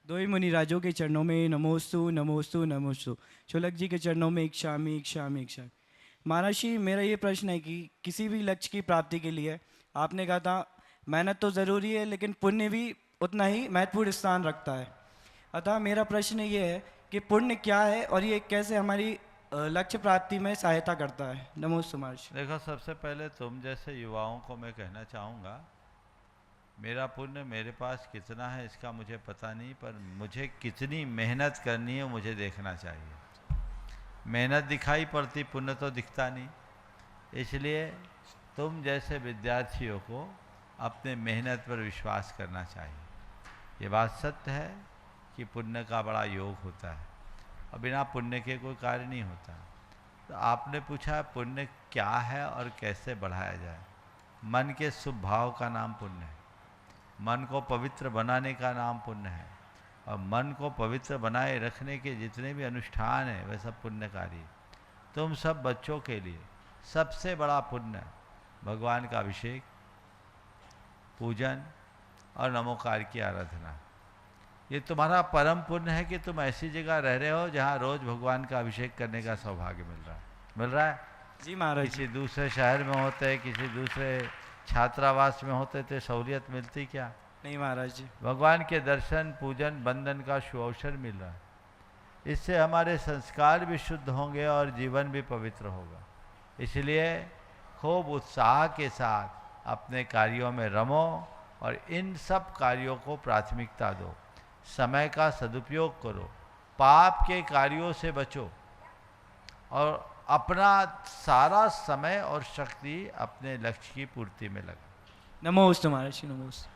दो ही मुनिराजों के चरणों में नमोस्तु नमोस्तु नमोस्तु। शौनक जी के चरणों में एक शामी एक शामी एक शामी। महर्षि, मेरा ये प्रश्न है कि किसी भी लक्ष्य की प्राप्ति के लिए आपने कहा था मेहनत तो ज़रूरी है लेकिन पुण्य भी उतना ही महत्वपूर्ण स्थान रखता है। अतः मेरा प्रश्न ये है कि पुण्य क्या है और ये कैसे हमारी लक्ष्य प्राप्ति में सहायता करता है। नमोस्तु महर्षि। देखो, सबसे पहले तुम जैसे युवाओं को मैं कहना चाहूँगा, मेरा पुण्य मेरे पास कितना है इसका मुझे पता नहीं, पर मुझे कितनी मेहनत करनी है मुझे देखना चाहिए। मेहनत दिखाई पड़ती, पुण्य तो दिखता नहीं। इसलिए तुम जैसे विद्यार्थियों को अपने मेहनत पर विश्वास करना चाहिए। ये बात सत्य है कि पुण्य का बड़ा योग होता है और बिना पुण्य के कोई कार्य नहीं होता। तो आपने पूछा पुण्य क्या है और कैसे बढ़ाया जाए। मन के शुभ भाव का नाम पुण्य है, मन को पवित्र बनाने का नाम पुण्य है, और मन को पवित्र बनाए रखने के जितने भी अनुष्ठान हैं वे सब पुण्यकारी है। तुम सब बच्चों के लिए सबसे बड़ा पुण्य भगवान का अभिषेक, पूजन और नमोकार की आराधना। ये तुम्हारा परम पुण्य है कि तुम ऐसी जगह रह रहे हो जहाँ रोज भगवान का अभिषेक करने का सौभाग्य मिल रहा है। जी महाराज। किसी दूसरे शहर में होते, किसी दूसरे छात्रावास में होते तो सहूलियत मिलती क्या? नहीं महाराज जी। भगवान के दर्शन, पूजन, बंदन का सुअवसर मिल रहा है। इससे हमारे संस्कार भी शुद्ध होंगे और जीवन भी पवित्र होगा। इसलिए खूब उत्साह के साथ अपने कार्यों में रमो और इन सब कार्यों को प्राथमिकता दो। समय का सदुपयोग करो, पाप के कार्यों से बचो और अपना सारा समय और शक्ति अपने लक्ष्य की पूर्ति में लगा। नमोस्तु महर्षि, नमोस्तु।